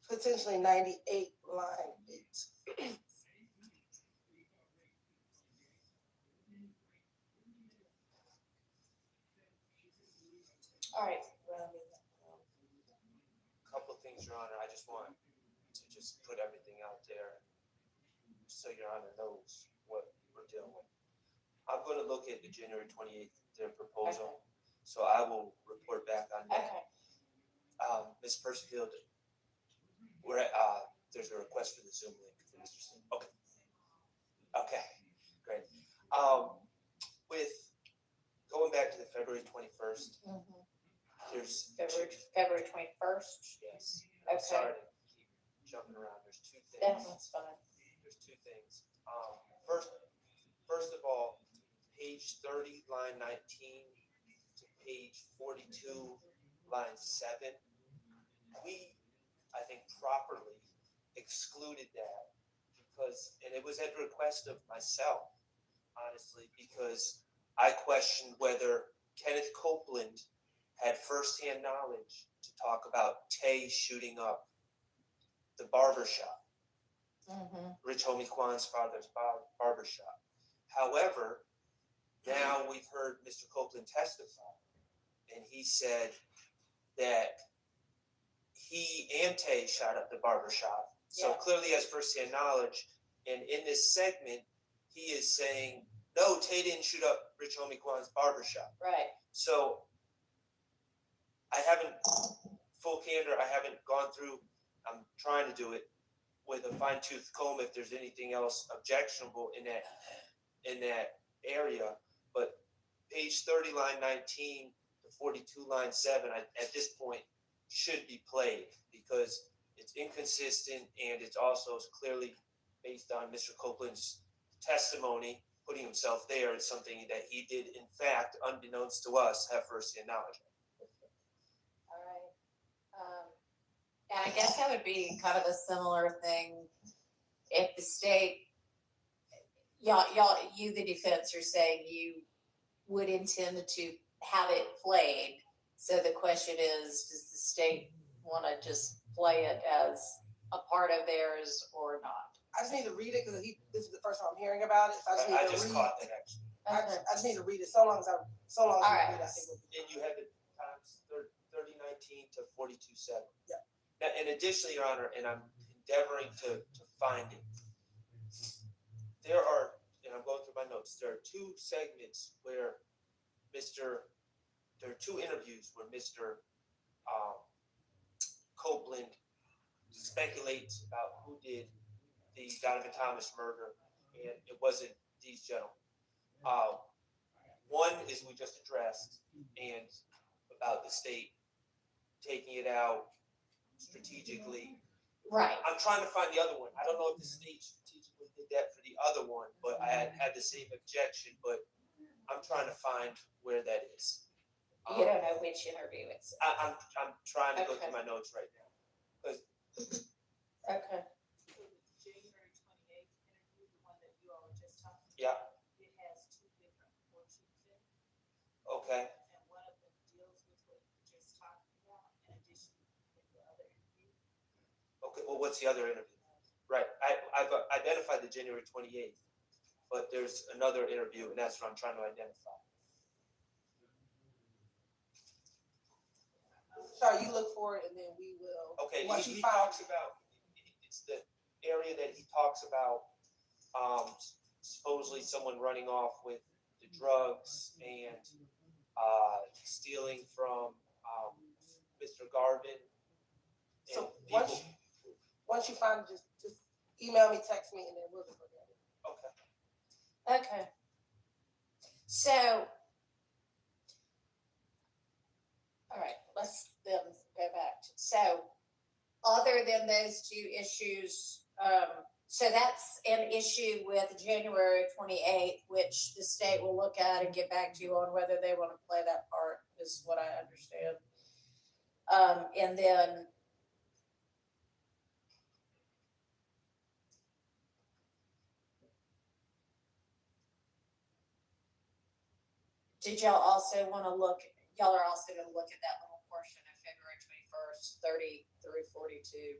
potentially 98 line bids. All right. Couple of things, Your Honor. I just want to just put everything out there so Your Honor knows what we're dealing with. I'm going to look at the January 28th, their proposal, so I will report back on that. Okay. Ms. Percifield, we're at, there's a request for the Zoom link for Mr. Singh. Okay. Okay, great. With going back to the February 21st, Mm-hmm. there's February 21st. yes. Okay. I'm sorry to keep jumping around. There's two things. That's fine. There's two things. First of all, page 30, line 19 to page 42, line 7. We, I think, properly excluded that because, and it was at the request of myself, honestly, because I questioned whether Kenneth Copeland had firsthand knowledge to talk about Tay shooting up the barbershop, Rich Homie Kwan's father's barbershop. However, now we've heard Mr. Copeland testify, and he said that he and Tay shot up the barbershop. So clearly has firsthand knowledge. And in this segment, he is saying, no, Tay didn't shoot up Rich Homie Kwan's barbershop. Right. So I haven't, full candor, I haven't gone through, I'm trying to do it with a fine tooth comb if there's anything else objectionable in that area. But page 30, line 19 to 42, line 7, at this point, should be played because it's inconsistent and it's also clearly based on Mr. Copeland's testimony, putting himself there. It's something that he did, in fact, unbeknownst to us, have firsthand knowledge of. All right. And I guess that would be kind of a similar thing if the state, y'all, you, the defense, are saying you would intend to have it played. So the question is, does the state want to just play it as a part of theirs or not? I just need to read it because this is the first time I'm hearing about it. So I just need to read. Caught that actually. I just need to read it. So long as All right. read, I think we'll be And you have the times 3019 to 42:7. Yeah. Now, and additionally, Your Honor, and I'm endeavoring to find it. There are, and I'm going through my notes. There are two segments where there are two interviews where Mr. Copeland speculates about who did the Donovan Thomas murder, and it wasn't these gentlemen. One is we just addressed, and about the state taking it out strategically. Right. I'm trying to find the other one. I don't know if the state strategically did that for the other one, but I had the same objection, but I'm trying to find where that is. You don't know which interview it's. I'm trying to go through my notes right now. Okay. January 28th interview, the one that you all were just talking about. Yeah. It has two different portions in it. Okay. And one of them deals with what you just talked about in addition to the other interview. Okay. Well, what's the other interview? Right. I've identified the January 28th, but there's another interview, and that's what I'm trying to identify. Sorry, you look for it, and then we will. Okay. Once He you find talks about, it's the area that he talks about, supposedly someone running off with the drugs and stealing from Mr. Garvin. So once you find it, just email me, text me, and then we'll just look at it. Okay. Okay. So, all right, let's then go back to, so other than those two issues, so that's an issue with January 28th, which the state will look at and get back to you on whether they want to play that part, is what I understand. And then did y'all also want to look, y'all are also gonna look at that little portion of February 21st, 30 through 42.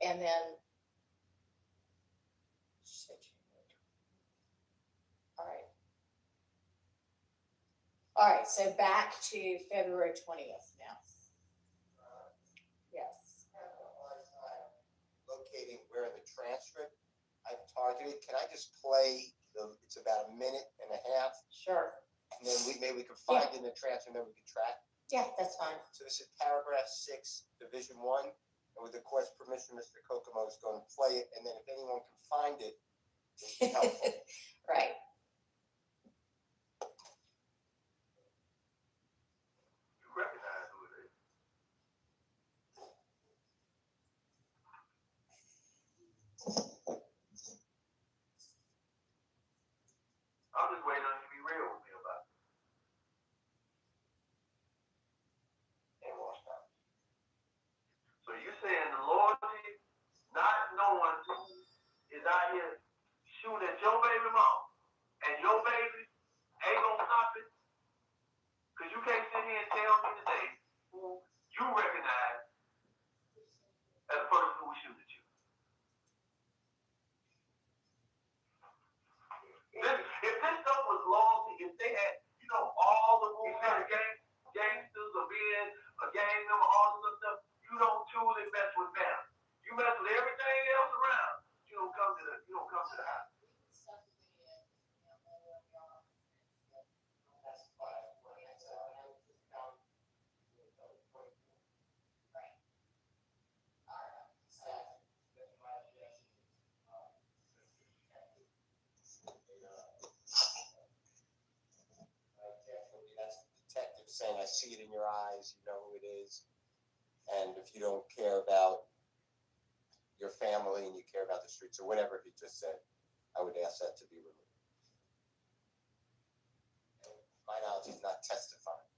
And then. All right. All right, so back to February 20th now. Yes. Locating where in the transcript I've targeted. Can I just play it's about a minute and a half, Sure. and then maybe we can find it in the transcript, and then we can track. Yeah, that's fine. So this is paragraph 6, division 1, and with the court's permission, Mr. Kokomo is going to play it, and then if anyone can find it, it'd be helpful. Right. You recognize who it is. I'm just waiting on you to be real with me about it. And we'll stop. So you saying the loyalty, not knowing who is out here shooting at your baby mom and your baby ain't gonna stop it? Cause you can't sit here and tell me today who you recognize as the person who was shooting at you. If this stuff was loyalty, if they had, all the gangsters or being a gang member, all this stuff, you don't truly mess with family. You mess with everything else around. You don't come to the house. That's the detective saying, I see it in your eyes, you know who it is. And if you don't care about your family and you care about the streets or whatever he just said, I would ask that to be removed. And my knowledge, he's not testifying.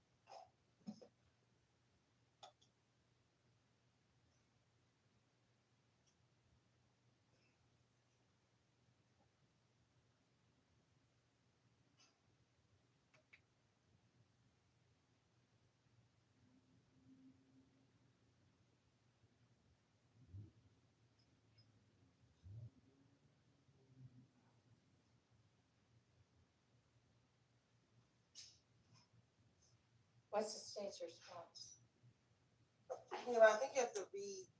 What's the state's response? I think you have to read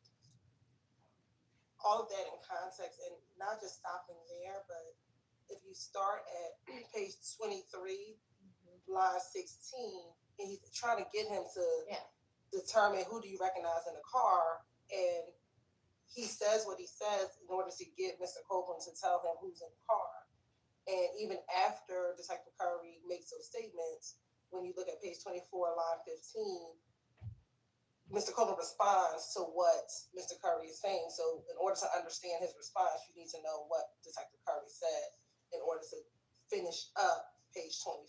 all of that in context and not just stopping there, but if you start at page 23, line 16, and he's trying to get him to determine who do you recognize in the car, and he says what he says in order to get Mr. Copeland to tell him who's in the car. And even after Detective Curry makes those statements, when you look at page 24, line 15, Mr. Copeland responds to what Mr. Curry is saying. So in order to understand his response, you need to know what Detective Curry said in order to finish up page 24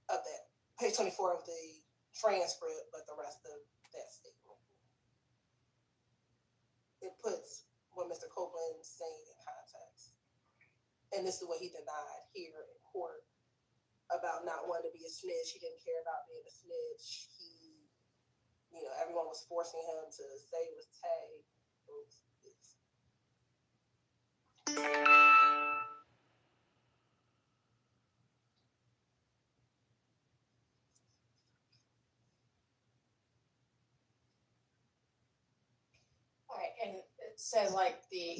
of that page 24 of the transcript, but the rest of that statement. It puts what Mr. Copeland is saying in context. And this is what he denied here in court about not wanting to be a snitch. He didn't care about being a snitch. Everyone was forcing him to say it was Tay. All right, and so like the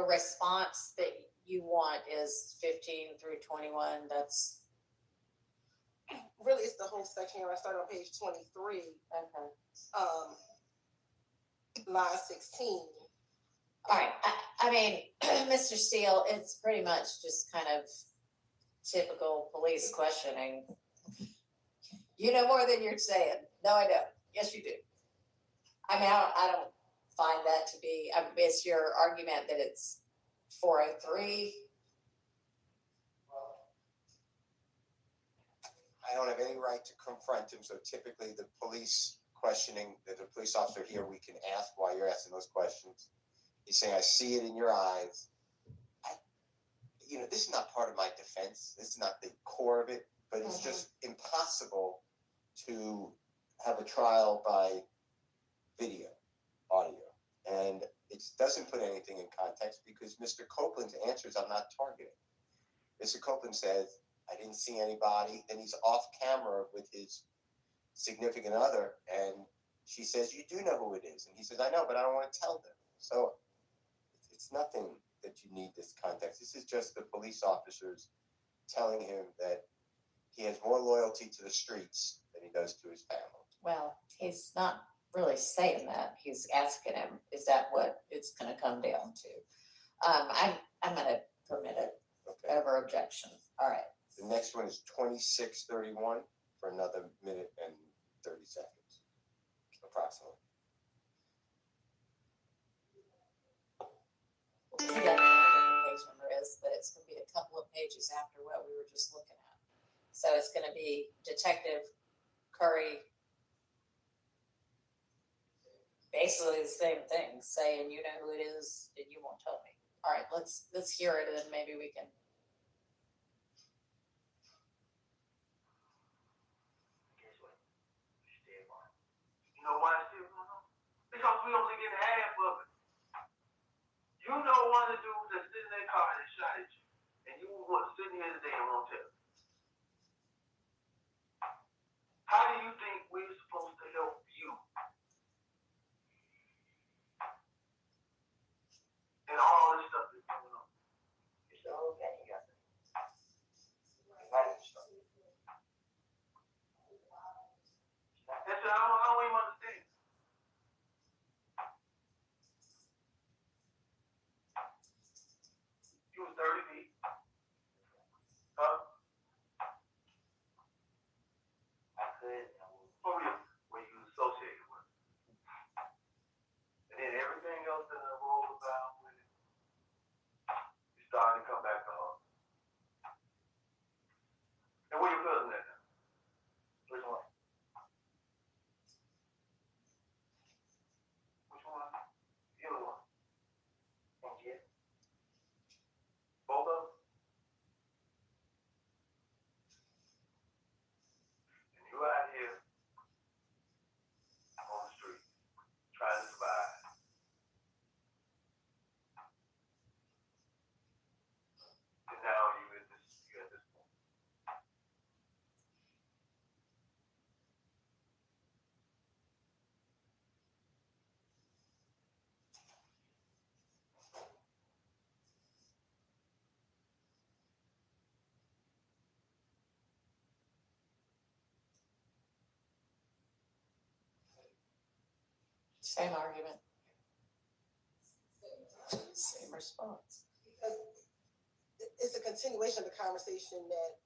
response that you want is 15 through 21. That's really, it's the whole section here. I start on page 23, okay. Line 16. All right. I mean, Mr. Steele, it's pretty much just kind of typical police questioning. You know more than you're saying. No, I don't. Yes, you do. I mean, I don't find that to be, it's your argument that it's 403. I don't have any right to confront him, so typically the police questioning, the police officer here, we can ask why you're asking those questions. He's saying, I see it in your eyes. this is not part of my defense. This is not the core of it, but it's just impossible to have a trial by video, audio. And it doesn't put anything in context because Mr. Copeland's answers are not targeting. Mr. Copeland says, I didn't see anybody. Then he's off camera with his significant other, and she says, you do know who it is. And he says, I know, but I don't want to tell them. So it's nothing that you need this context. This is just the police officers telling him that he has more loyalty to the streets than he does to his family. Well, he's not really saying that. He's asking him, is that what it's gonna come down to? I'm gonna permit it Okay. over objection. All right. The next one is 2631 for another minute and 30 seconds, approximately. I don't know what the page number is, but it's gonna be a couple of pages after what we were just looking at. So it's gonna be Detective Curry. Basically the same thing, saying you know who it is and you won't tell me. All right, let's hear it and then maybe we can. Guess what? Still on. You know why it's still going on? Because we only get half of it. You know one of the dudes that's sitting in their car and shot at you, and you was sitting here today and won't tell. How do you think we're supposed to help you? And all this stuff that's going on. It's the whole thing, you got to. That's I don't even understand. You was 30 feet. Huh? I could. Oh, yeah. When you associated with it. And then everything else that rolls about with it, you starting to come back to her. And where your cousin at now? Which one? Which one? The other one. And yeah. Both of them? And you out here on the street trying to survive. And now you at this point. Same argument. Same response. Because it's a continuation of the conversation that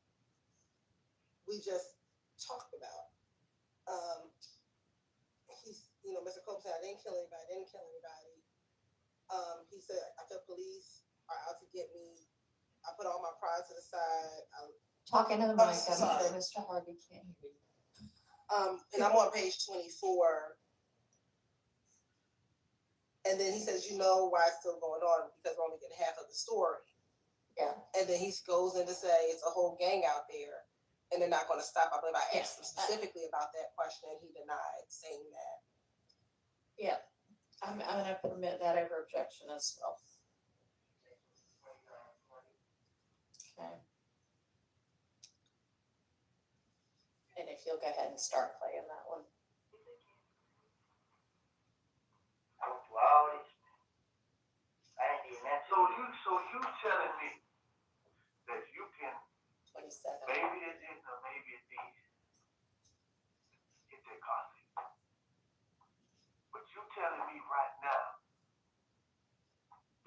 we just talked about. Mr. Cope said, I didn't kill anybody. He said, I feel police are out to get me. I put all my pride to the side. Talking to the mic, I'm sorry. sure Mr. Harvey can't hear you. And I'm on page 24. And then he says, you know why it's still going on because we're only getting half of the story. Yeah. And then he goes in to say it's a whole gang out there and they're not going to stop. I believe I asked him specifically about that question and he denied saying that. Yeah, I'm gonna permit that over objection as well. Okay. And if you'll go ahead and start playing that one. I went through all this. I ain't did nothing. So you telling me that you can 27. maybe it didn't or maybe it did get that car seat. But you telling me right now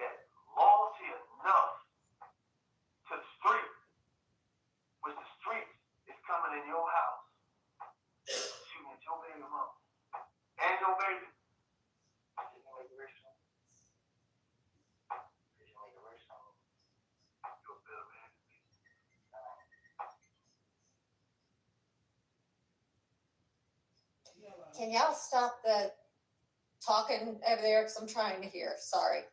that loyalty enough to the street, which the street is coming in your house, shooting at your baby mama and your baby. Can y'all stop the talking over there? Cause I'm trying to hear, sorry.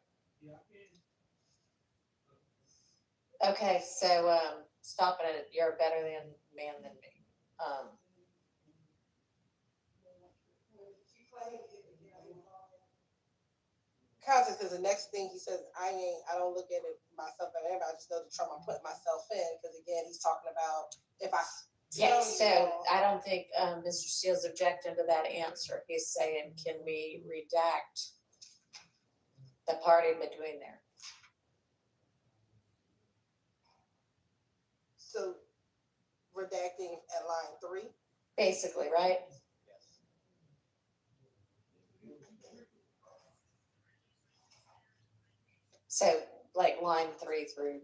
Okay, so, stop it, you're better than man than me. Concept, because the next thing he says, I don't look at it myself at anybody, I just know the trauma I'm putting myself in, because again, he's talking about if I Yeah, tell so you, I don't think, Mr. Steele's objecting to that answer. He's saying, can we redact the party between there? so redacting at line 3. Basically, right? Yes. So like line 3 through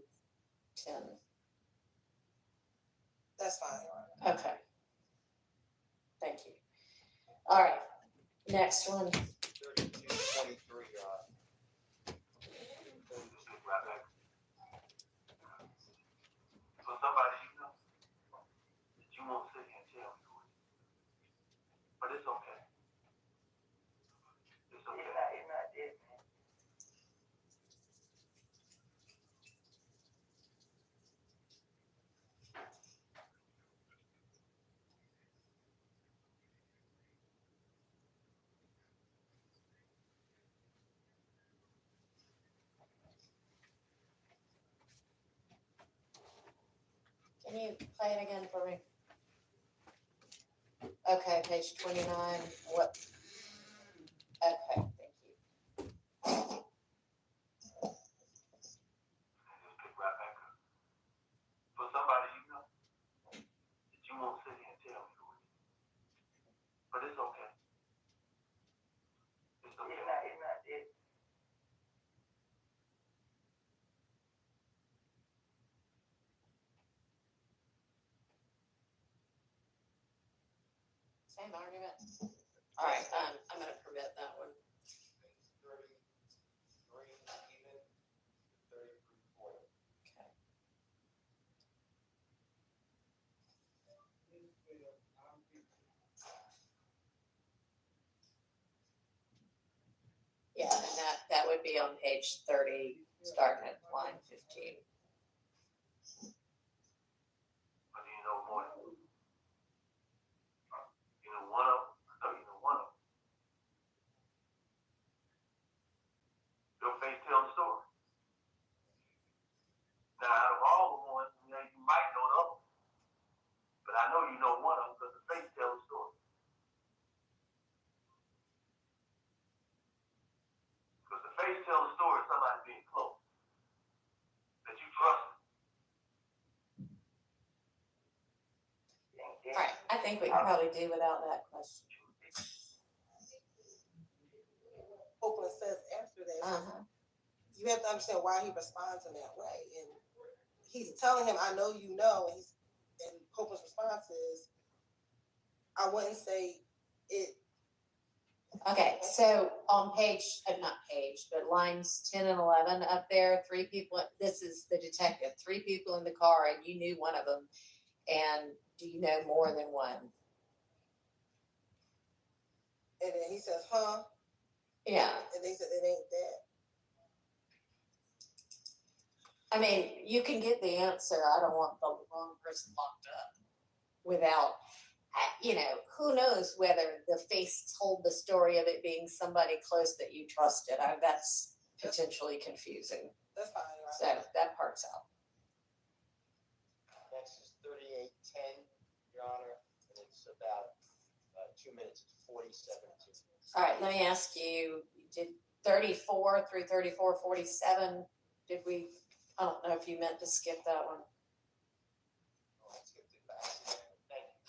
10. That's fine, Your Honor. Okay. Thank you. All right, next one. 3223, Right back. For somebody you know, that you won't sit here and tell me, but it's okay. It's okay. It's not it, man. Can you play it again for me? Okay, page 29. What? Okay, thank you. Just pick right back up. For somebody you know, that you won't sit here and tell me, but it's okay. It's okay. It's not it. Same argument. All right, I'm gonna permit that one. 33 even, 3340. Okay. Yeah, and that would be on page 30, starting at line 15. But you know more than you know one of them. I know you know one of them. Your face tell the story. Now out of all the ones, you know, you might know the other, but I know you know one of them because the face tells the story. Because the face tells the story of somebody being close that you trust. All right, I think we can probably do without that question. Copeland says after that, Uh-huh. you have to understand why he responds in that way. And he's telling him, I know you know, and Copeland's response is, I wouldn't say it. Okay, so on page, not page, but lines 10 and 11 up there, 3 people, this is the detective, 3 people in the car and you knew one of them. And do you know more than one? And then he says, huh? Yeah, And they said, it ain't that. I mean, you can get the answer, I don't want the wrong person locked up without, you know, who knows whether the face told the story of it being somebody close that you trusted. That's potentially confusing. That's fine, So right? that part's out. Next is 3810, Your Honor, and it's about 2 minutes, it's 4017. All right, let me ask you, did 34 through 34:47, did we, I don't know if you meant to skip that one. Oh, let's get it back. Thank you.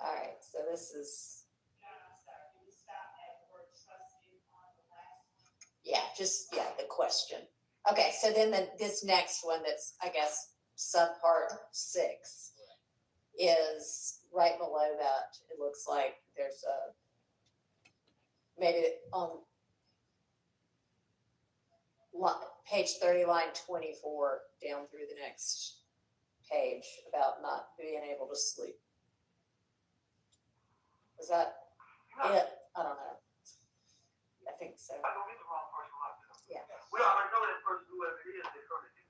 All right, so this is, No, I'm sorry, can we stop at the word trusted on the last one? yeah, the question. Okay, so then this next one that's, I guess, subpart 6 is right below that. It looks like there's a, maybe on page 30, line 24, down through the next page about not being able to sleep. Was that it? I don't know. I think so. I don't get the wrong person locked up. Yeah. We already know that person, whoever it is, they're going to do.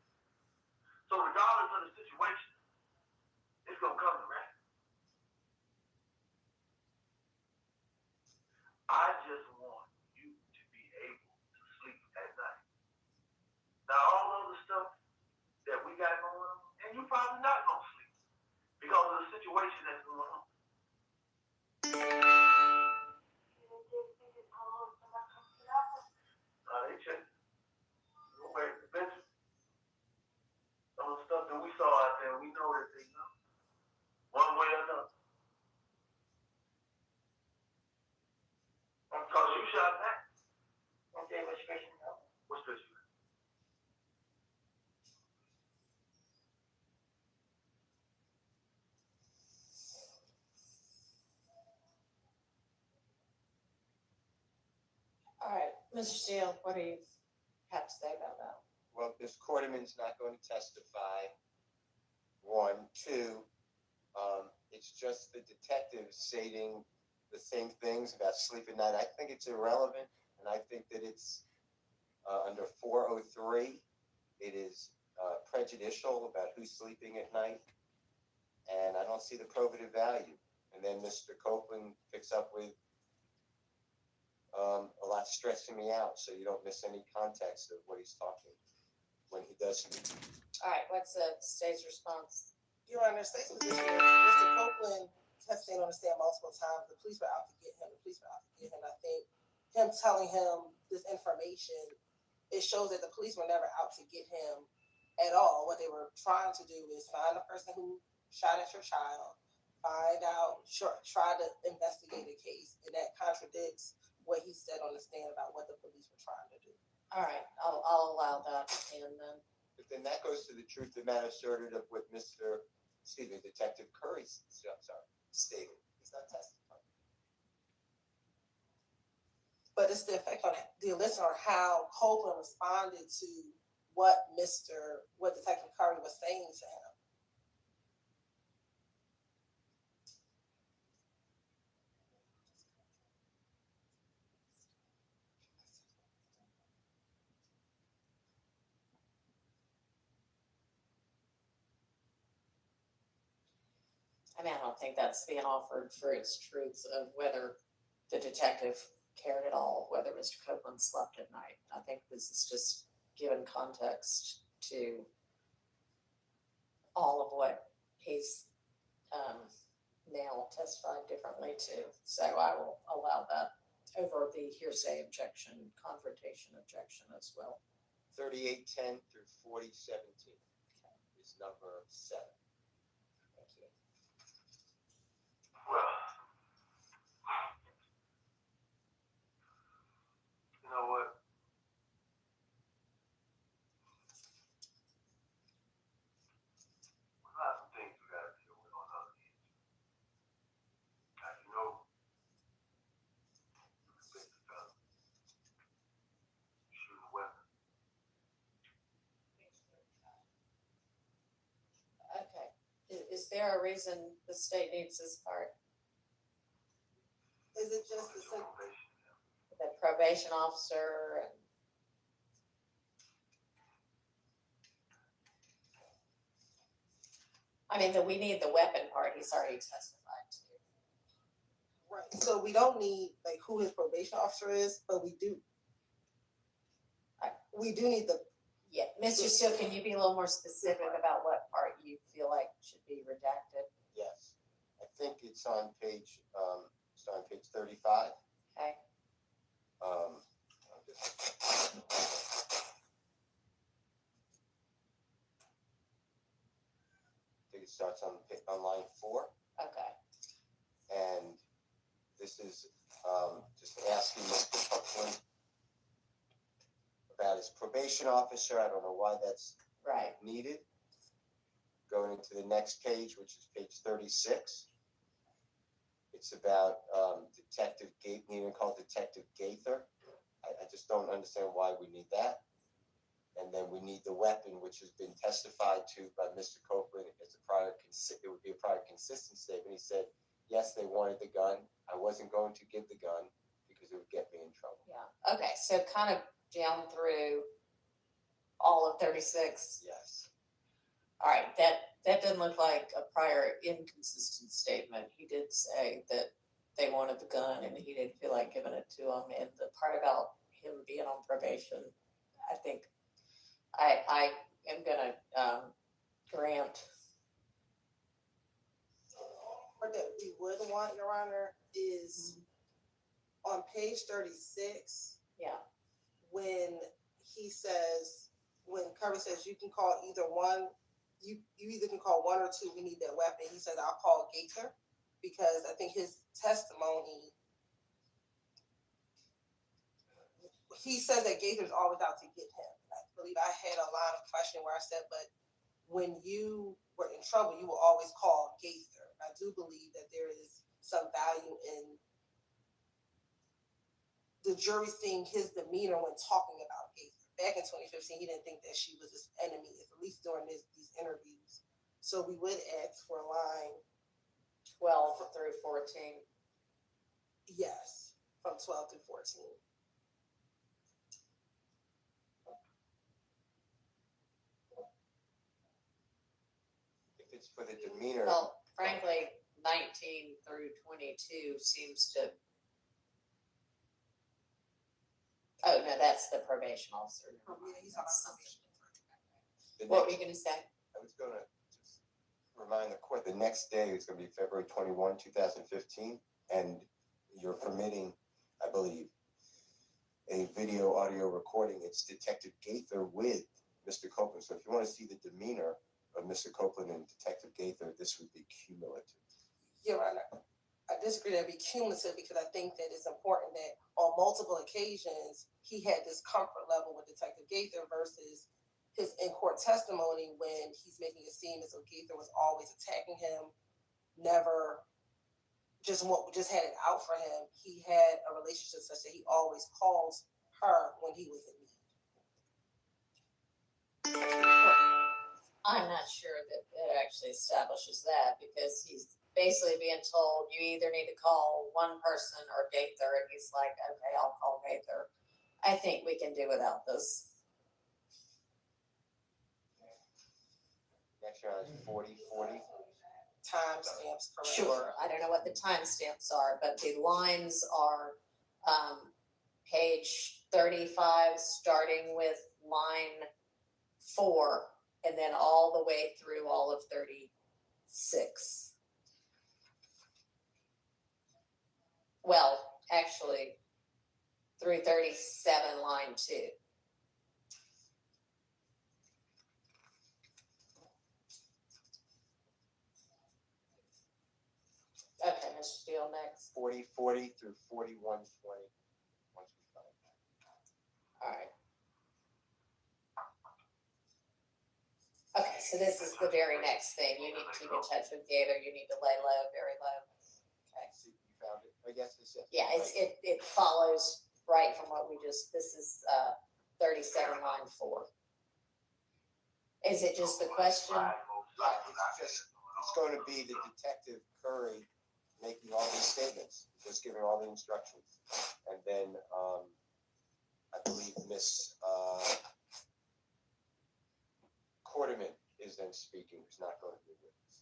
situation that's going on. They check. Go back to the benches. Some of the stuff that we saw out there, we know that they know. One way or another. Cause you shot back. Okay, what's your question now? What's this? All right, Mr. Steele, what do you have to say about that? Well, Ms. Quarterman's not going to testify. One, two, it's just the detective stating the same things about sleep at night. I think it's irrelevant, and I think that it's under 403. It is prejudicial about who's sleeping at night, and I don't see the probative value. And then Mr. Copeland picks up with a lot stressing me out, so you don't miss any context of what he's talking when he does. All right, what's the state's response? Your Honor, state's position is Mr. Copeland has stayed on the stand multiple times. The police were out to get him. The police were out to get him. I think him telling him this information, it shows that the police were never out to get him at all. What they were trying to do is find the person who shot at your child, find out, try to investigate the case, and that contradicts what he said on the stand about what the police were trying to do. All right, I'll allow that, and then. But then that goes to the truth of the matter asserted of what Detective Curry stated. He's not testifying. But it's the effect on the listener, how Copeland responded to what Detective Curry was saying to him. I mean, I don't think that's being offered for its truth of whether the detective cared at all, whether Mr. Copeland slept at night. I think this is just given context to all of what he's now testified differently to. So I will allow that over the hearsay objection, confrontation objection as well. 3810 through 4017 is number 7. Thank you. Well, you know what? We got some things we gotta deal with on other ends. As you know, you can pick the gun, shoot a weapon. Okay. Is there a reason the state needs this part? Is it just the same? The probation officer and I mean, we need the weapon part, he's already testified to. Right. So we don't need like who his probation officer is, but we do need the. Yeah, Mr. Steele, can you be a little more specific about what part you feel like should be redacted? Yes. I think it's on page 35. Okay, I think it starts on line 4. okay. And this is just asking Mr. Copeland about his probation officer. I don't know why that's Right, needed. Going into the next page, which is page 36. It's about Detective Gaither. I just don't understand why we need that. And then we need the weapon, which has been testified to by Mr. Copeland as it would be a prior consistent statement. He said, yes, they wanted the gun. I wasn't going to give the gun because it would get me in trouble. yeah, okay, so kind of down through all of 36. Yes. All right, that doesn't look like a prior inconsistent statement. He did say that they wanted the gun and he didn't feel like giving it to them. And the part about him being on probation, I think I am gonna grant part that we would want, Your Honor, is on page 36, Yeah, when he says, when Kirby says you can call either one, you either can call one or two, we need that weapon. He says, I'll call Gaither, because I think his testimony, he says that Gaither's always out to get him. I believe I had a line of questioning where I said, but when you were in trouble, you will always call Gaither. I do believe that there is some value in the jury seeing his demeanor when talking about Gaither. Back in 2015, he didn't think that she was his enemy, at least during these interviews. So we would ask for a line, 12 through 14. yes, from 12 through 14. If it's for the demeanor, Well, frankly, 19 through 22 seems to. Oh, no, that's the probation officer. Yeah, he's talking about probation. the What were next, you gonna say? I was gonna just remind the court, the next day is gonna be February 21, 2015, and you're permitting, I believe, a video audio recording. It's Detective Gaither with Mr. Copeland. So if you want to see the demeanor of Mr. Copeland and Detective Gaither, this would be cumulative. Your Honor, I disagree that it'd be cumulative, because I think that it's important that on multiple occasions, he had this comfort level with Detective Gaither versus his in-court testimony when he's making it seem as though Gaither was always attacking him, never just had it out for him. He had a relationship such that he always calls her when he was in need. I'm not sure that it actually establishes that, because he's basically being told you either need to call one person or Gaither, and he's like, okay, I'll call Gaither. I think we can do without this. Next round is 40, 40. Timestamps, correct? Sure, I don't know what the timestamps are, but the lines are page 35, starting with line 4, and then all the way through all of 36. Well, actually, through 37, line 2. Okay, Mr. Steele, next. 40, 40 through 41, 20. Once we find that. All right. Okay, so this is the very next thing. You need to keep in touch with Gaither. You need to lay low, very low. Okay. See, you found it? I guess it's it. Yeah, it follows right from what we just, this is 37, line 4. Is it just the question? Right, it's going to be the Detective Curry making all these statements, just giving all the instructions. And then I believe Miss Quarterman is then speaking, who's not going to be with us.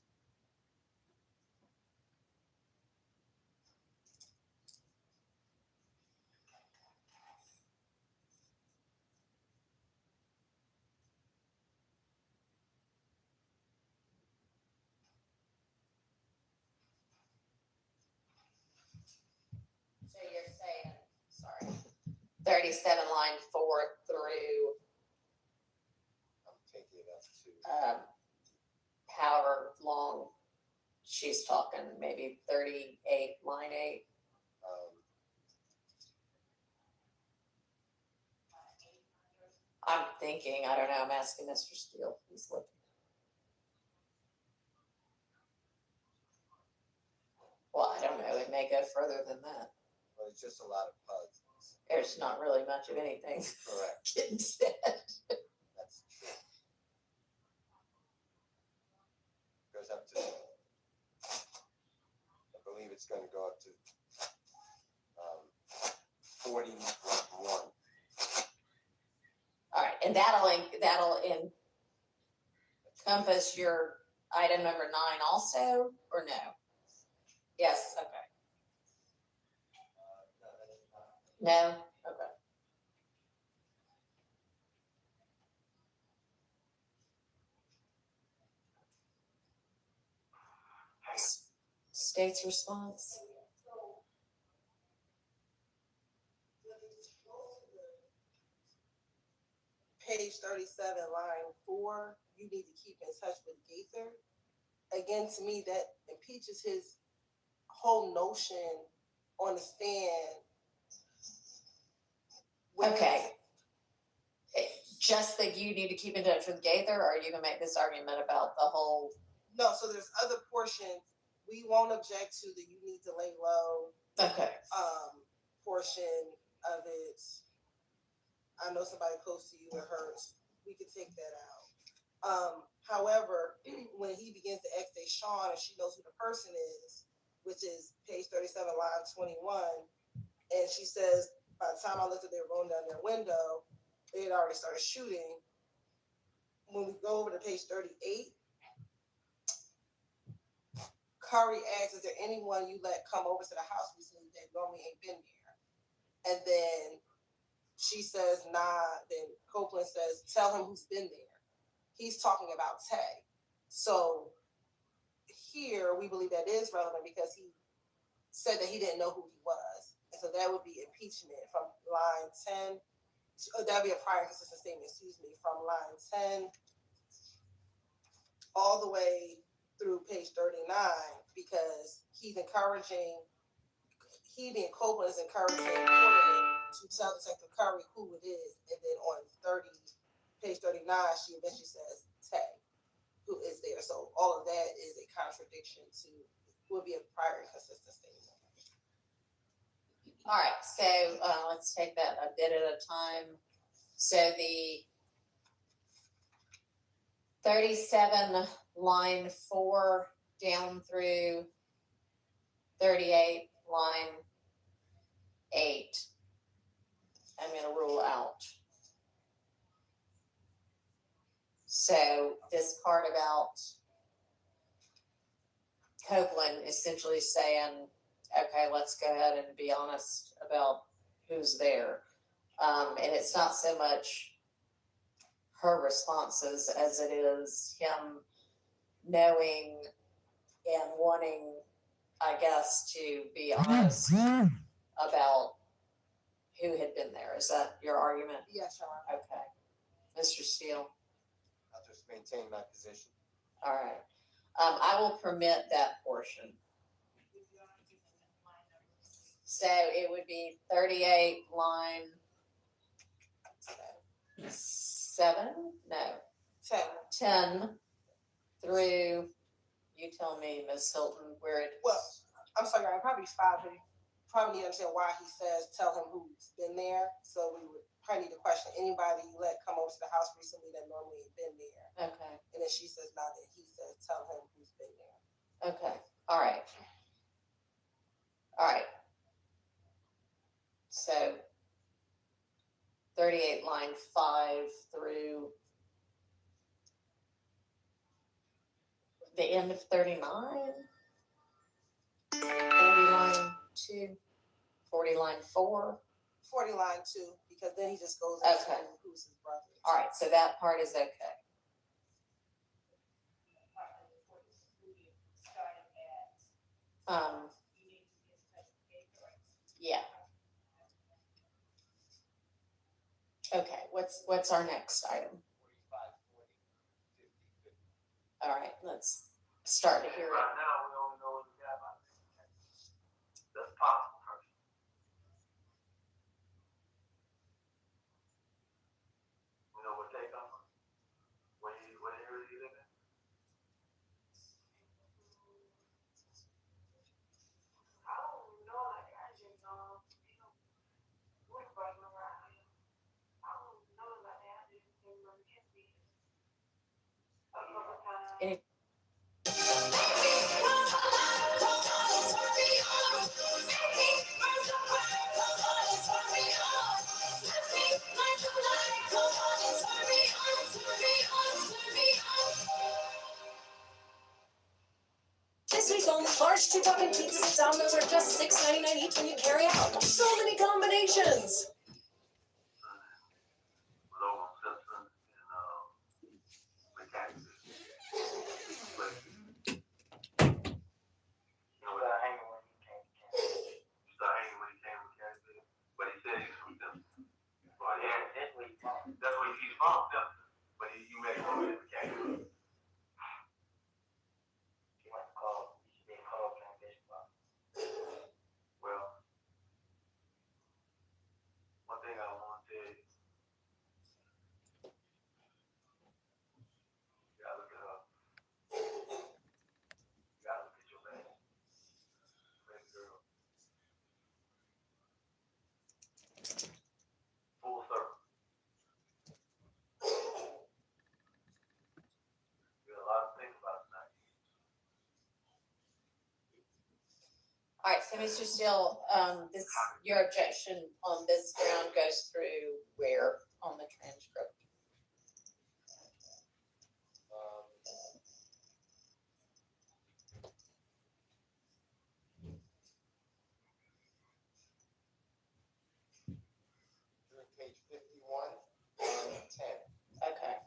So you're saying, sorry, 37, line 4 through I'm taking it up to however long she's talking, maybe 38, line 8. I'm thinking, I don't know, I'm asking Mr. Steele, he's looking. Well, I don't know, it may go further than that. well, it's just a lot of puzzles. There's not really much of anything Correct. getting said. That's true. Goes up to, I believe it's going to go up to 41. All right, and that'll encompass your item number 9 also, or no? Yes, okay. No? Okay. State's response. Page 37, line 4, you need to keep in touch with Gaither. Again, to me, that impeaches his whole notion on the stand. Okay. Just that you need to keep in touch with Gaither, or are you gonna make this argument about the whole? No, so there's other portions. We won't object to the you need to lay low Okay. portion of it. I know somebody close to you, it hurts. We could take that out. However, when he begins to ask Deshawn if she knows who the person is, which is page 37, line 21, and she says, by the time I looked at they were rolling down their window, they had already started shooting. When we go over to page 38, Curry asks, is there anyone you let come over to the house recently that normally ain't been there? And then she says, nah. Then Copeland says, tell him who's been there. He's talking about Tay. So here we believe that is relevant because he said that he didn't know who he was. And so that would be impeachment from line 10. That would be a prior consistent statement, from line 10 all the way through page 39, because he being Copeland is encouraging Quarterman to tell Detective Curry who it is. And then on page 39, she eventually says Tay, who is there. So all of that is a contradiction to, would be a prior consistent statement. All right, so let's take that a bit at a time. So the 37, line 4 down through 38, line 8, I'm gonna rule out. So this part about Copeland essentially saying, okay, let's go ahead and be honest about who's there. And it's not so much her responses as it is him knowing and wanting, I guess, to be honest about who had been there. Is that your argument? Yes, Your Honor. Okay. Mr. Steele? I'll just maintain my position. All right. I will permit that portion. So it would be 38, line 7? No, 10 through, you tell me, Ms. Hilton, where it. Well, I'm sorry, Your Honor, probably 5, but you probably need to understand why he says tell him who's been there. So we would probably need to question anybody you let come over to the house recently that normally ain't been there. Okay. And then she says now that he says tell him who's been there. Okay. All right. All right. So 38, line 5 through the end of 39, 40, line 2, 40, line 4. 40, line 2, because then he just goes Okay. into who's his brother. All right, so that part is okay. Yeah. Okay, what's our next item? 45, 40, 50, 50. All right, let's start to hear it. Right now, we only know what we got about that's possible person. You know what they come from? What area you live in? I don't know, like I just what about around here? I don't know about that. I just think I'm happy. A couple times. Any- This week's only large two-topping pizzas at Domino's are just $6.99 each when you carry out. So many combinations! Logan Simpson and McCaskey. But you know All right, so Mr. Steele, this, your objection on this ground goes through where on the transcript? Through page 51, line 10. Okay.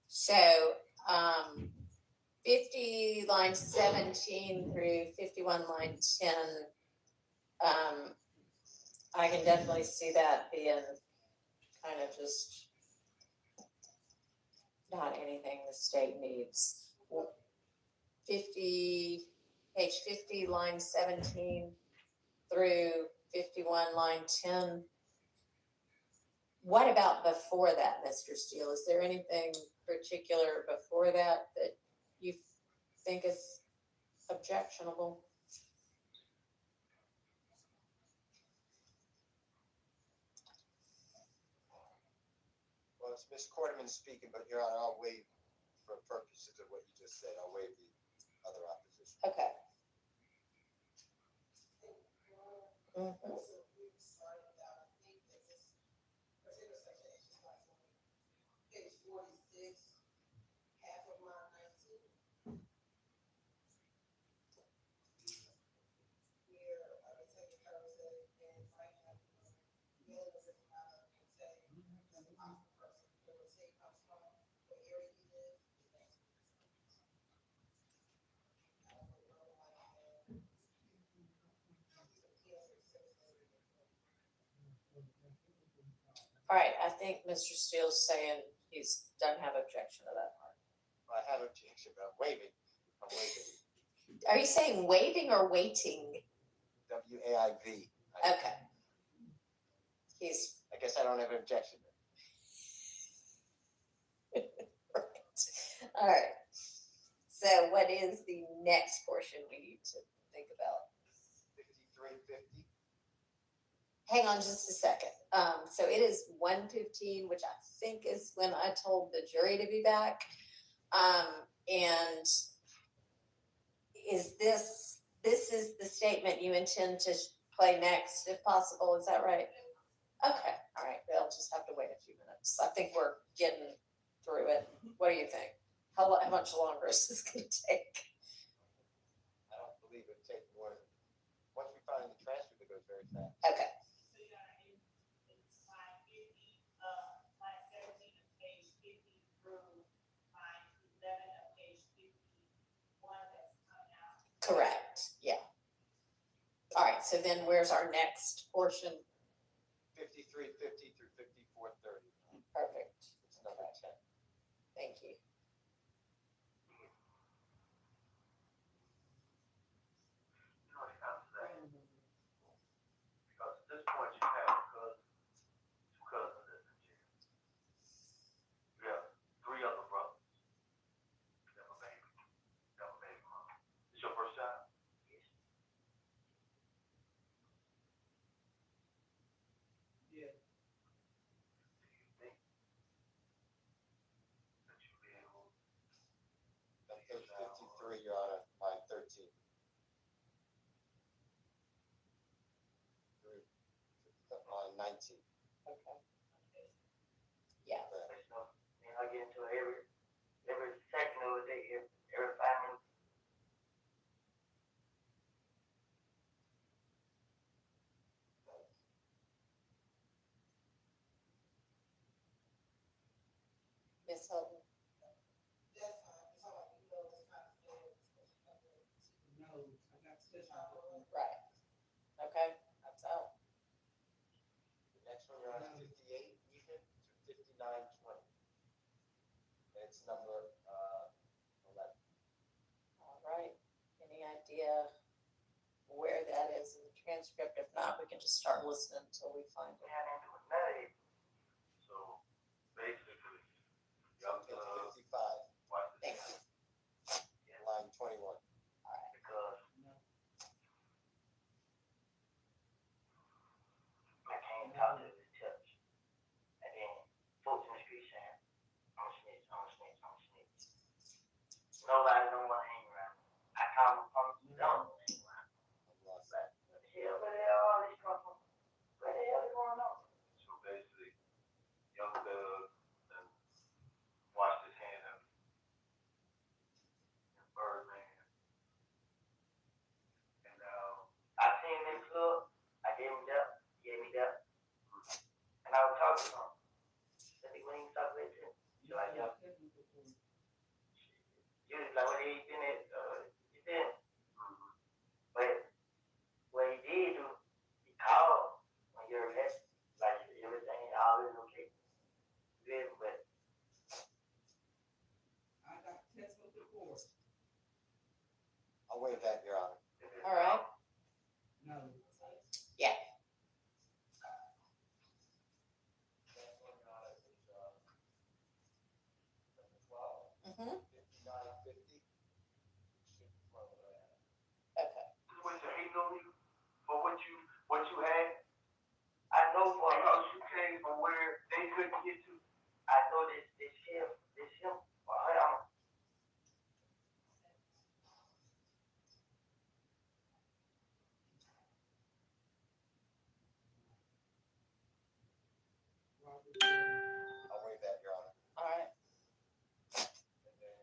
So, 50 line 17 through 51 line 10, I can definitely see that being kind of just not anything the state needs. 50, page 50, line 17 through 51, line 10. What about before that, Mr. Steele? Is there anything particular before that that you think is objectionable? Well, it's Ms. Quarterman speaking, but Your Honor, I'll waive, for purposes of what you just said, I'll waive the other opposition. Okay. Mhm. Page 46, half of line 19. Where the second paragraph says, and right half of the man was in the and say, as a possible person, where the say comes from, what area he lives. All right, I think Mr. Steele's saying he's doesn't have objection to that part. Well, I have objection, but I'm waiving. I'm waiving. Are you saying waving or waiting? WAIV. Okay. He's I guess I don't have an objection. right. All right. So what is the next portion we need to think about? 5350. Hang on just a second. So it is 1:15, which I think is when I told the jury to be back. And is this is the statement you intend to play next, if possible? Is that right? Okay. All right. They'll just have to wait a few minutes. I think we're getting through it. What do you think? How much longer is this going to take? I don't believe it takes more than, once we find the transcript, it goes very fast. Okay. So you got in line 50, line 17 of page 50 through line 11 of page 51 that's coming out. Correct. Yeah. All right. So then where's our next portion? 5350 through 5430. Perfect. It's number 10. Thank you. You know, it's kind of sad. Because at this point you have two cousins in the jail. You have three other brothers. You have a baby. You have a baby mama. It's your first child? Yes. Yeah. Do you think that you'll be able On page 53, Your Honor, line 13. Through line 19. Okay. Yeah. Correct. I get into every second of the day, every 5 minutes. Ms. Hilton. That's fine, it's all like, you know, this kind of thing. No, I got special. Right. Okay. That's out. The next one, Your Honor, 58 even to 5920. And it's number 11. All right. Any idea where that is in the transcript? If not, we can just start listening until we find it. So basically, On page 55, watch Thank this. you. line 21. Because I came out to the church, and then folks in the street saying, I'm a snitch, I'm a snitch, I'm a snitch. Nobody don't want to hang around It was like what he been at, he been. But what he did do, he called when you're at, like everything, all is okay. Good, but I got Tesla support. I'll waive that, Your Honor. All right, No. yeah, mm-hmm, 5950. Should flow that. okay. what you hate on you for what you had. I know for because you came from where they couldn't get to. I know this him. Robert Gordon. I'll waive that, Your Honor. All right, And then,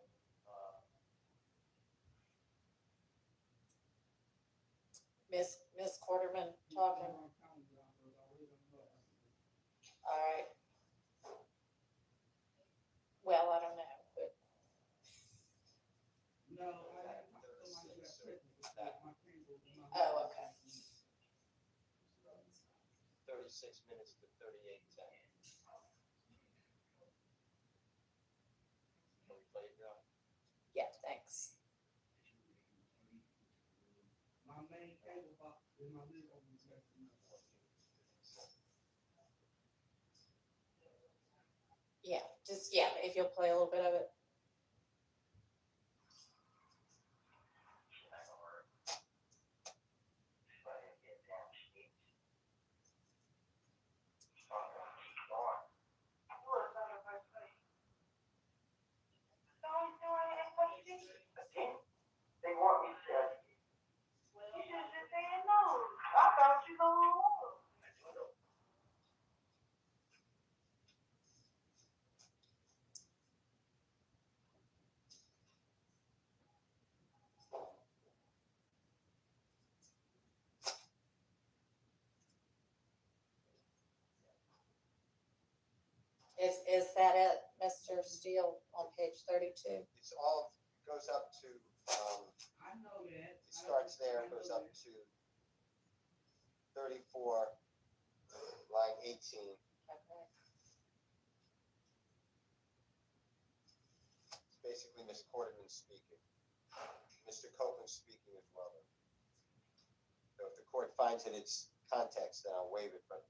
Miss Quarterman talking, Lamar County Robert, I really don't know. all right. Well, I don't know, but, No, I had to talk to somebody who got Tesla support. My cable, my. Oh, okay. 36 minutes to 38:10. Can we play it, Your Honor? yeah, thanks. My main cable box in my living room is messing up. Yeah, just, yeah, if you'll play a little bit of it. They want me to tell you. You should have just said no. I thought you know who. Is that it, Mr. Steele, on page 32? It's all, goes up to, I know that. it starts there, goes up to 34, line 18. Okay. It's basically Ms. Quarterman speaking. Mr. Copeland speaking as well. So if the court finds in its context, then I'll waive it, but.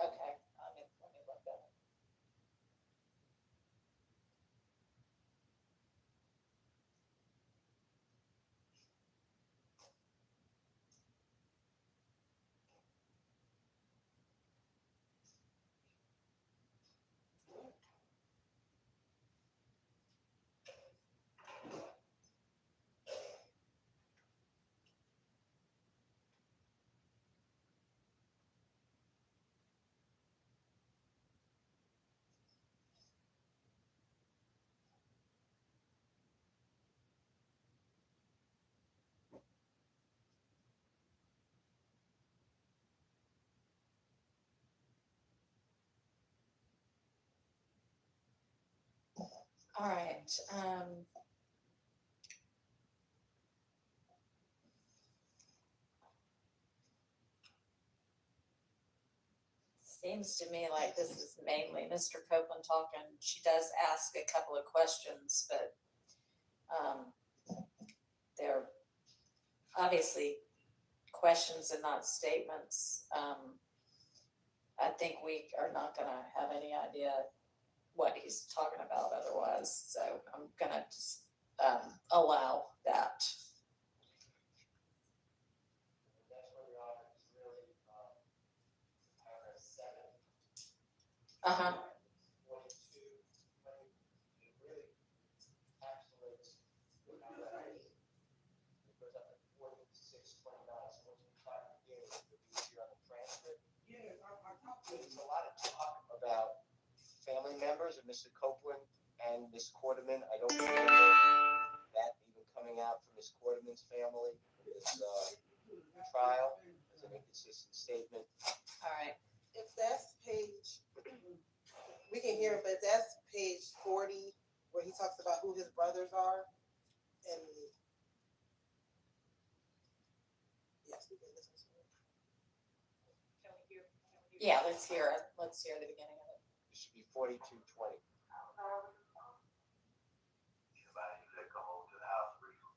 Okay, let me look at it. All right, seems to me like this is mainly Mr. Copeland talking. She does ask a couple of questions, but they're obviously questions and not statements. I think we are not gonna have any idea what he's talking about otherwise, so I'm gonna just allow that. That's where we are, it's really, paragraph 7. Uh-huh. 42, it really encapsulates the paragraph. It goes up to 46, 29, so what you try to do is to be here on the transcript. Yes, I talked to There's him. a lot of talk about family members of Mr. Copeland and Ms. Quarterman. I don't remember that even coming out from Ms. Quarterman's family in this trial as an inconsistent statement. All right. If that's page, we can hear it, but that's page 40, where he talks about who his brothers are, and yes, we did listen to it. Can we hear? Yeah, let's hear it. Let's hear the beginning of it. It should be 4220. Anybody that come over to the house, we don't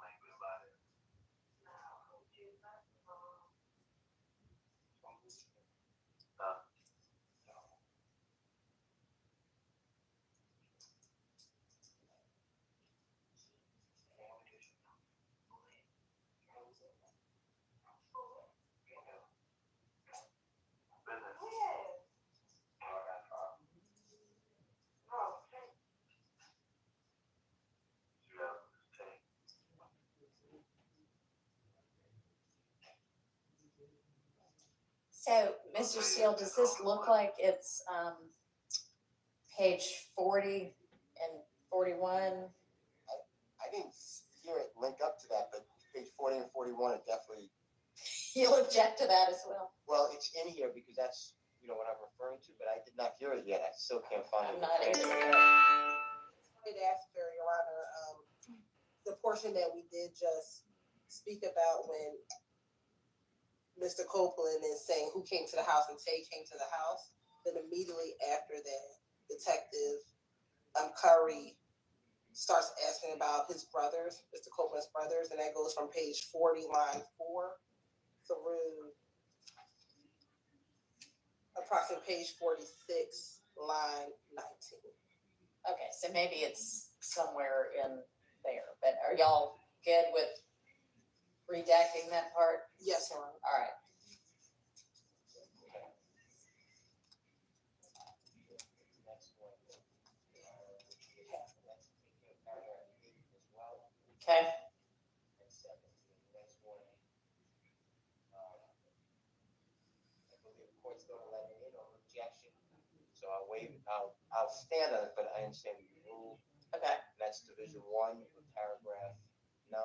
think about it. So, Mr. Steele, does this look like it's, page 40 and 41? I didn't hear it link up to that, but page 40 and 41 are definitely, You'll object to that as well. well, it's in here because that's, what I'm referring to, but I did not hear it yet. I still can't find I'm it. not able to. I did ask for, Your Honor, the portion that we did just speak about when Mr. Copeland is saying who came to the house and Tay came to the house, then immediately after that, Detective Curry starts asking about his brothers, Mr. Copeland's brothers, and that goes from page 40, line 4 through approximately page 46, line 19. Okay, so maybe it's somewhere in there, but are y'all good with redacting that part? Yes, Your Honor. All right. Okay. I believe the court's going to let it in on objection. So I'll waive, I'll stand on it, but I understand the rule. Okay. That's Division 1, paragraph 9.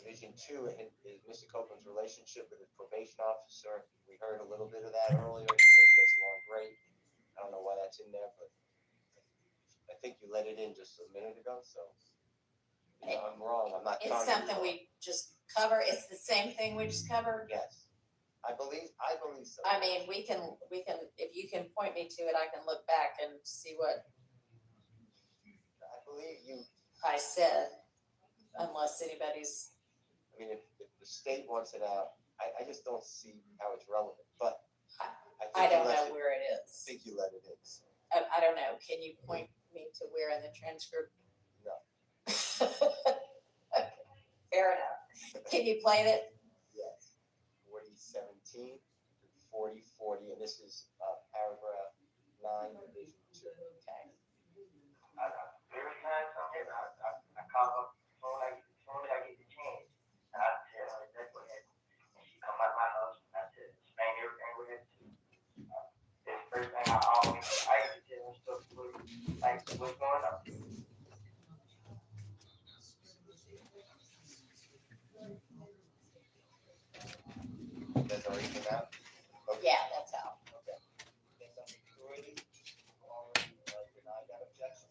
Division 2 is Mr. Copeland's relationship with his probation officer. We heard a little bit of that earlier. He said he gets along great. I don't know why that's in there, but I think you let it in just a minute ago, so I'm wrong. I'm not It's trying to be something wrong. we just cover. It's the same thing we just covered. Yes, I believe so. I mean, we can, if you can point me to it, I can look back and see what I believe you. I said, unless anybody's, I mean, if the state wants it out, I just don't see how it's relevant, but I think you don't let know it- where it I is. think you let it in. So. I don't know. Can you point me to where in the transcript? No. Okay, fair enough. Can you play it? Yes. 4017 to 4040, and this is paragraph 9, division 2. Okay. Every time something, I call her, soon as I get the chance, and I tell her that's what happened. And she come out my house, and I tell her, explain everything with her too. That's the first thing I used to tell her stuff, like what's going on. That's already come out? Okay. Yeah, that's out. Okay. Then under purity, you already denied that objection.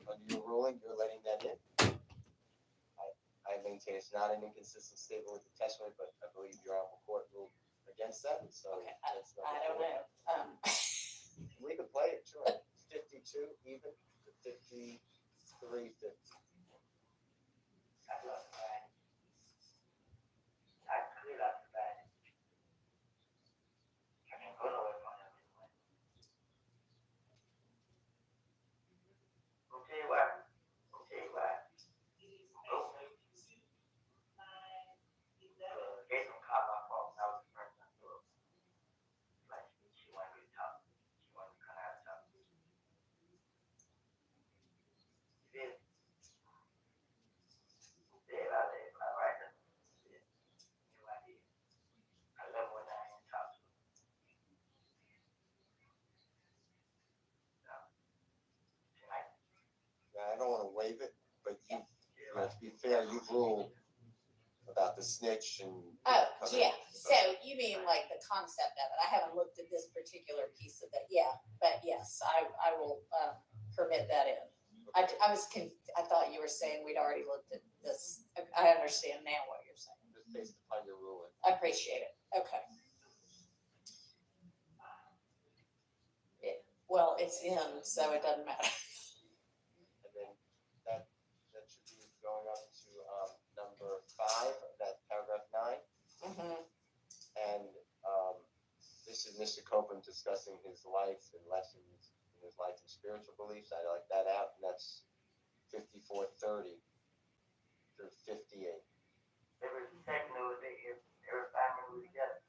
Under your ruling, you're letting that in. I maintain it's not an inconsistent statement with the testimony, but I believe your honorable court ruled against that, so. Okay, that's number I don't 4. know. We could play it, sure. 52 even to 5350. I love the bad. I cleared up the bad. I can go nowhere from that anyway. I'll tell you what. They don't call my phone. That was the first time. Like, she wanted me to talk. She wanted me to come out and talk. You did. waive it, but you know, to be fair, you've ruled about the snitch and. Oh, yeah, so you mean like the concept of it, I haven't looked at this particular piece of it, yeah, but yes, I will, permit that in. I thought you were saying we'd already looked at this, I understand now what you're saying, Just based upon your ruling. I appreciate it, okay. Well, it's in, so it doesn't matter. And then that should be going up to, number 5, that's paragraph 9. Mm-hmm. And, this is Mr. Copeland discussing his life and lessons in his life and spiritual beliefs. I like that out, and that's 5430 through 58. Every second of the day, every 5 minutes we together.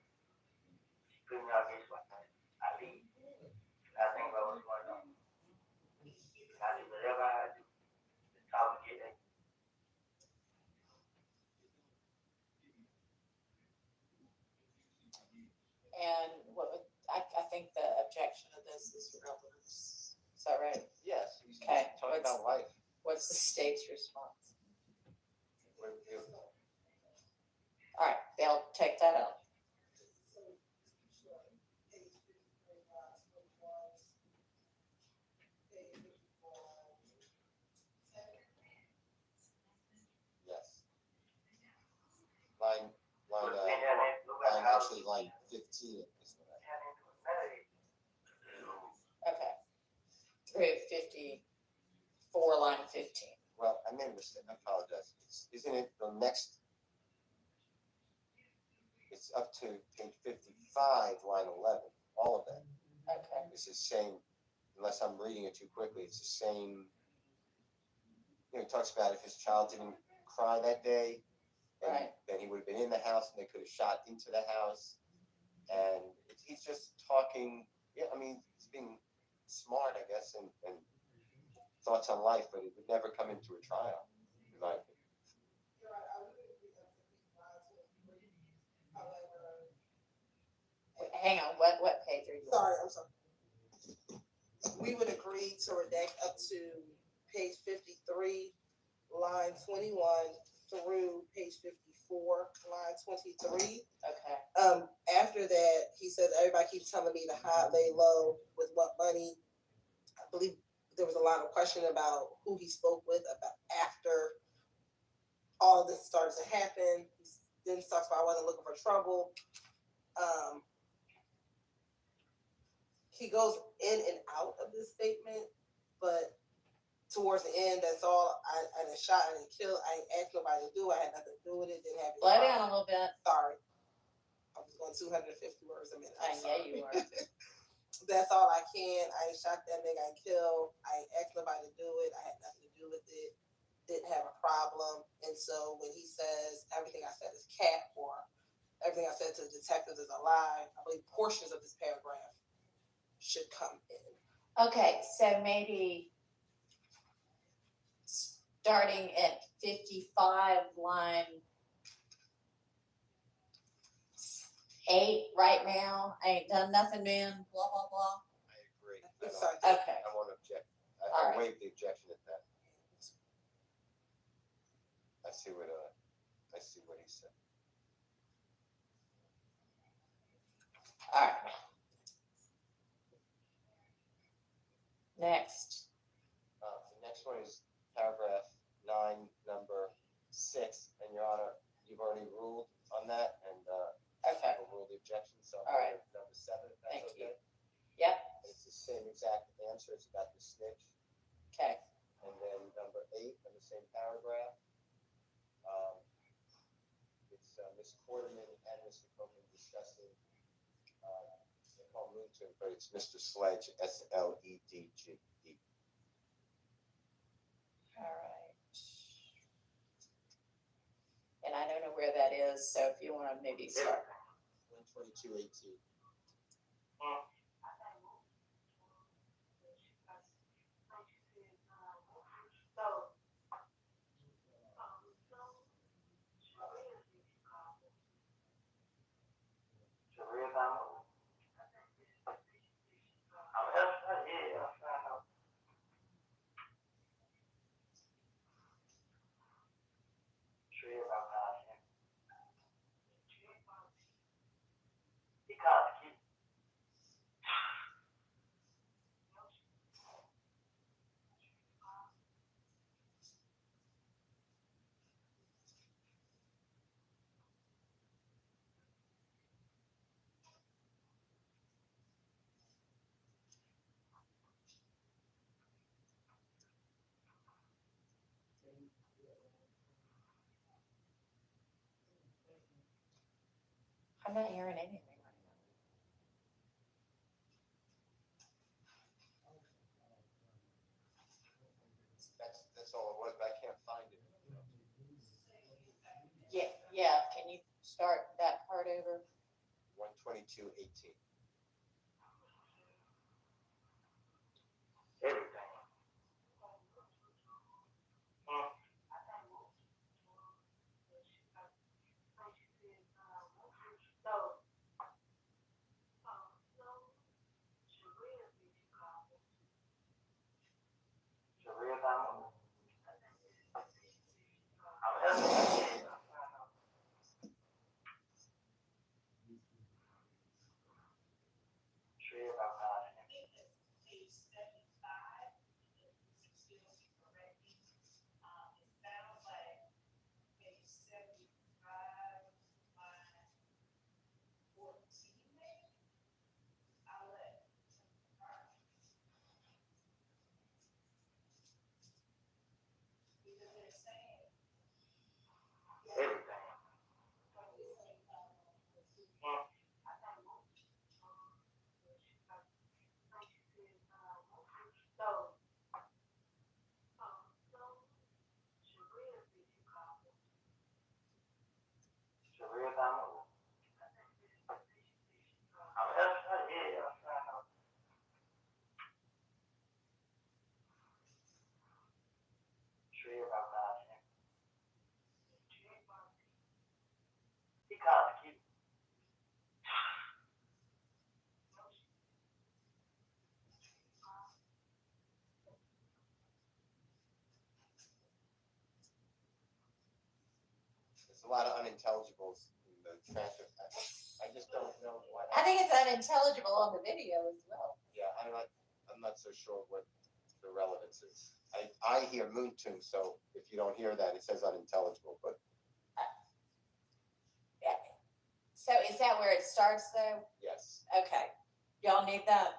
Couldn't y'all guess what? I leave. I think about what's going on. I do whatever I do. The talk get it. And I think the objection of this is relevant, is that right? Yes, he's Okay, talking about life. What's the state's response? With you. All right, they'll take that out. Yes. Line, actually line 15 is what Okay. Through 54, line 15. well, I made a mistake, I apologize. Isn't it the next? It's up to page 55, line 11, all of that. Okay. It's the same, unless I'm reading it too quickly, it's the same. You know, it talks about if his child didn't cry that day, Right. then he would have been in the house and they could have shot into the house. And he's just talking, yeah, I mean, he's being smart, I guess, and thoughts on life, but it would never come into a trial, in my opinion. You're right, I would agree that 55 to 3. However, Wait, hang on, what page are you on? sorry, I'm sorry. We would agree to redact up to page 53, line 21 through page 54, line 23. Okay. After that, he says, everybody keeps telling me to high, lay low with what money. I believe there was a lot of question about who he spoke with about after all this started to happen. Then he talks about I wasn't looking for trouble. He goes in and out of this statement, but towards the end, that's all. I done shot and killed. I ain't asked nobody to do it. I had nothing to do with it. Didn't have any Slow problem. down a little bit. Sorry. I was going 250 words a minute. I'm Yeah, you sorry. are. That's all I can. I ain't shot that nigga. I ain't killed. I ain't asked nobody to do it. I had nothing to do with it. Didn't have a problem. And so when he says everything I said is cap or everything I said to the detectives is a lie, I believe portions of this paragraph should come in. Okay, so maybe starting at 55, line 8 right now. I ain't done nothing, man. Blah, blah, blah. I agree. I'm sorry. Okay. I won't object. All I right. waive the objection at that. I see what he said. All right. Next. The next one is paragraph 9, number 6, and Your Honor, you've already ruled on that, and Okay. will rule the objection. So All right. number 7, if that's Thank you. okay. Yep. It's the same exact answer. It's about the snitch. Okay. And then number 8 in the same paragraph. It's Ms. Quarterman and Mr. Copeland discussing. They call Moonton, but it's Mr. Sledge, SLEDGE. All right. And I don't know where that is, so if you want to maybe start. 122.18. I'm not hearing anything right now. That's all it was, but I can't find it. Yeah, can you start that part over? 122.18. Everything. Sharia time. Sharia time. I think it's page 75, it's still correcting. It sounds like page 75, line 14, maybe? I'll let her. Because they're saying. Everything. Sharia time. Sharia time. He kind of cute. There's a lot of unintelligibles in the transcript. I just don't know what. I think it's unintelligible on the video as well. Yeah, I'm not so sure what the relevance is. I hear moon tune, so if you don't hear that, it says unintelligible, but Yeah. So is that where it starts though? yes. Okay, y'all need that?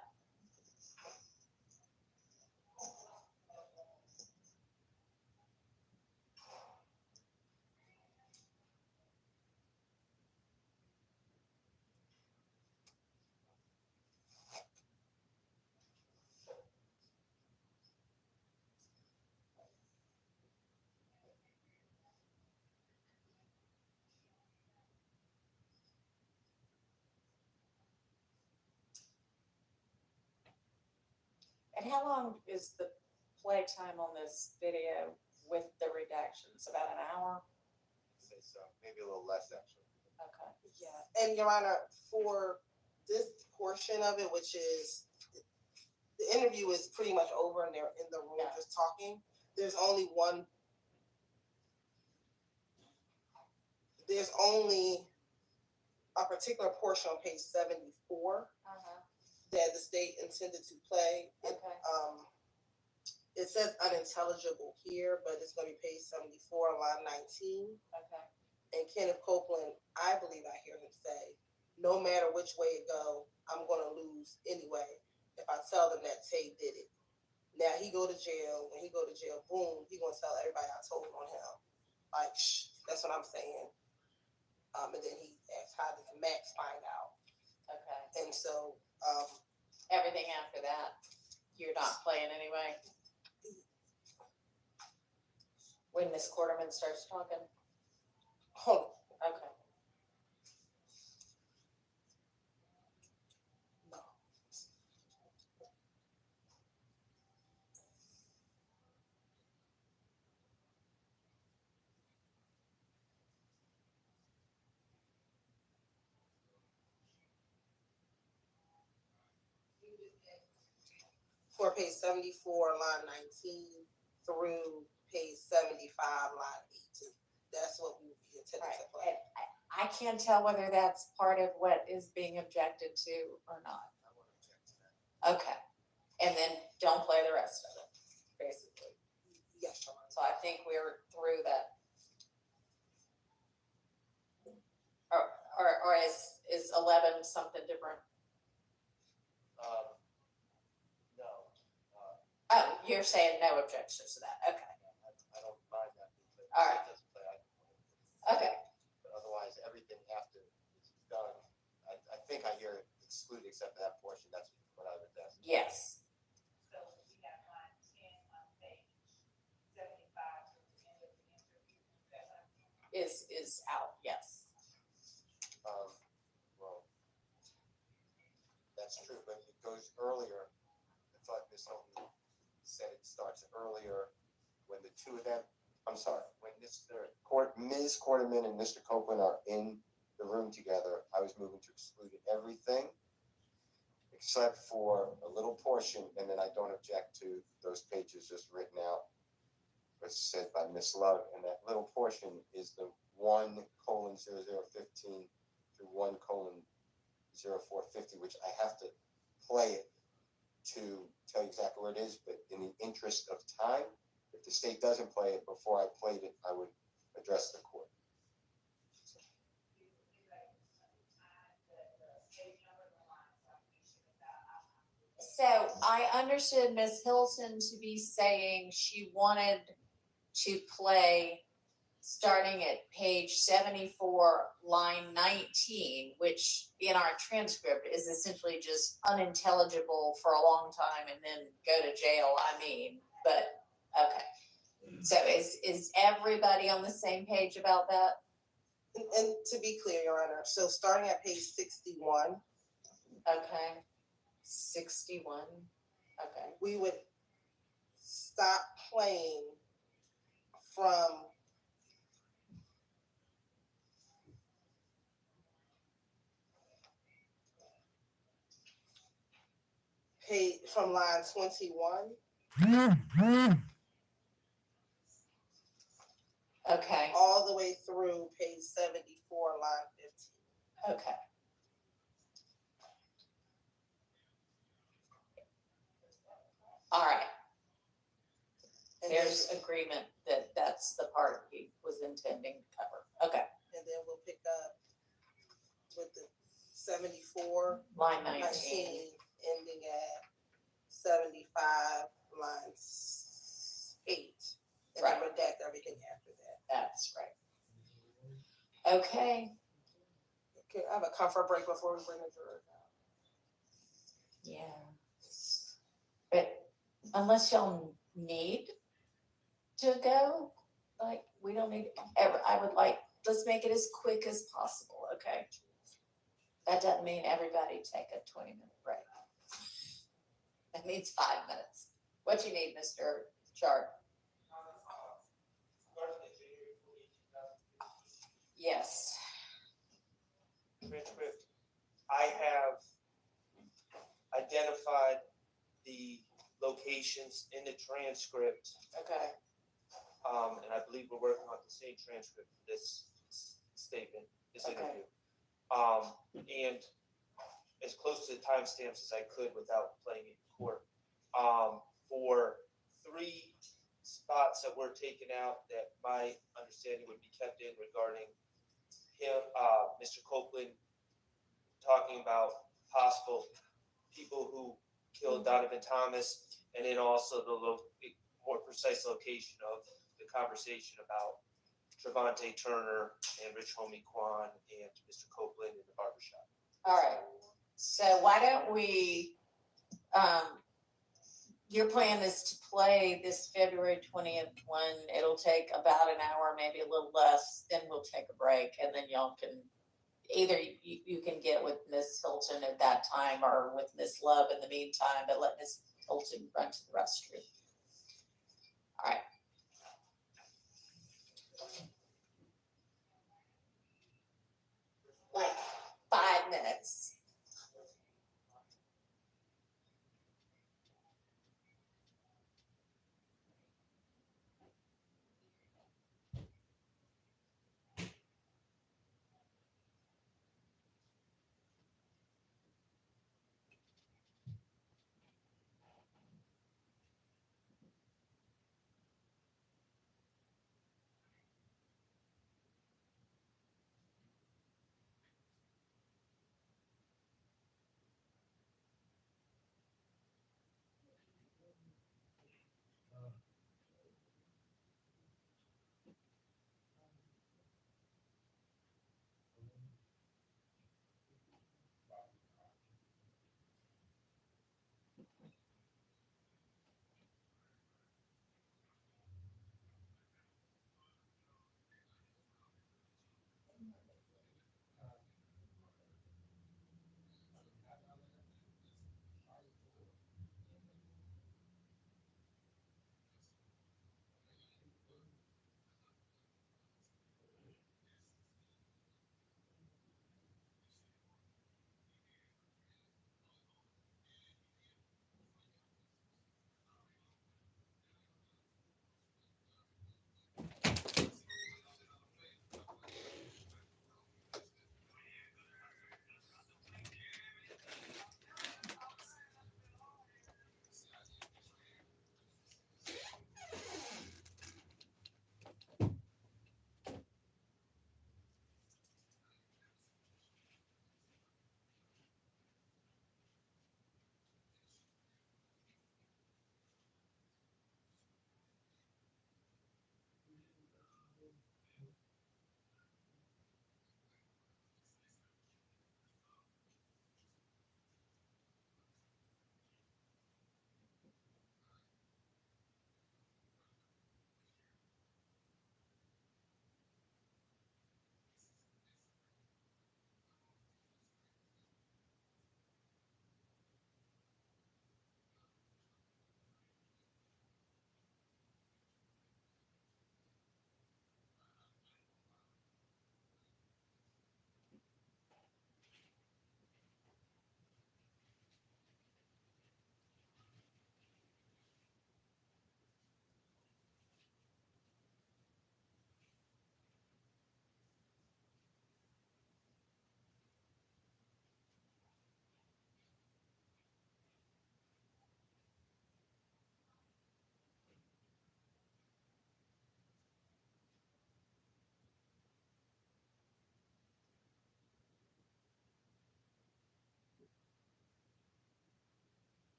And how long is the play time on this video with the redactions? About an hour? Say so, maybe a little less actually. Okay. Yeah, and Your Honor, for this portion of it, which is, the interview is pretty much over and they're in the room Yeah. just talking. There's only a particular portion on page 74 that the state intended to play. Okay. It says unintelligible here, but it's gonna be page 74, line 19. Okay. And Kenneth Copeland, I believe I hear him say, no matter which way it go, I'm gonna lose anyway if I tell them that Tay did it. Now he go to jail. When he go to jail, boom, he gonna tell everybody I told on him. Like, shh, that's what I'm saying. And then he asked, how does Max find out? Okay. And so, Everything after that, you're not playing anyway? When Miss Quarterman starts talking? hold on. Okay. No. For page 74, line 19 through page 75, line 18. That's what we would be intending Right. to play. And I can't tell whether that's part of what is being objected to or not. I want to object to that. Okay. And then don't play the rest of it, basically. Yes, Your Honor. So I think we're through that. Or is 11 something different? No, Oh, you're saying no objections to that, okay. I don't mind that. Because All right. it doesn't play, I can play it. Okay, But otherwise, everything after it's done excluded except for that portion, that's what I would ask. Yes, So we got line 10 on page 75 to the end of the interview. Is that what I'm saying? is out, yes. Well, that's true, but it goes earlier. I thought Ms. Hilton said it starts earlier when the two of them, I'm sorry, when Ms. Quarterman and Mr. Copeland are in the room together, I was moving to exclude everything except for a little portion, and then I don't object to those pages just written out, as said by Ms. Love, and that little portion is the 1:0015 through 1:0450, which I have to play it to tell you exactly where it is, but in the interest of time, if the state doesn't play it before I played it, I would address the court. So I understood Ms. Hilton to be saying she wanted to play starting at page 74, line 19, which in our transcript is essentially just unintelligible for a long time and then go to jail, but, okay. So is everybody on the same page about that? And to be clear, Your Honor, so starting at page 61, Okay. 61, okay. we would stop playing from from line 21 Okay, all the way through page 74, line 15. okay. All right, And there's then, agreement that that's the part he was intending to cover. Okay, and then we'll pick up with the 74, line 19, 19. ending at 75, lines 8. And then redact everything after that. That's right. Okay, Okay, I have a comfort break before we bring the jurors out. yeah. But unless y'all need to go, like, we don't need, I would like, let's make it as quick as possible, okay? That doesn't mean everybody take a 20-minute break. That means 5 minutes. What you need, Mr. Chart? Yes. Transcript. I have identified the locations in the transcript, Okay. and I believe we're working on the same transcript for this statement, this Okay. interview. And as close to the timestamps as I could without playing it in court. For 3 spots that were taken out that my understanding would be kept in regarding him, Mr. Copeland talking about possible people who killed Donovan Thomas, and then also the more precise location of the conversation about Trevante Turner and Rich Homie Kwan and Mr. Copeland in the barbershop. All right. So why don't we, your plan is to play this February 20th one. It'll take about an hour, maybe a little less, then we'll take a break, and then y'all can, either you can get with Miss Hilton at that time or with Miss Love in the meantime, but let Miss Hilton run to the restroom. All right. Like 5 minutes.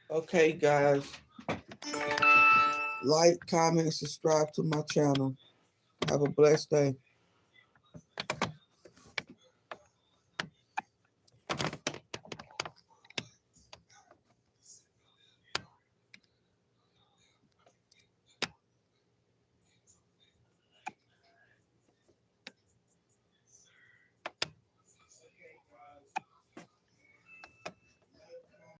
Okay, guys. Like, comment, subscribe to my channel. Have a blessed day.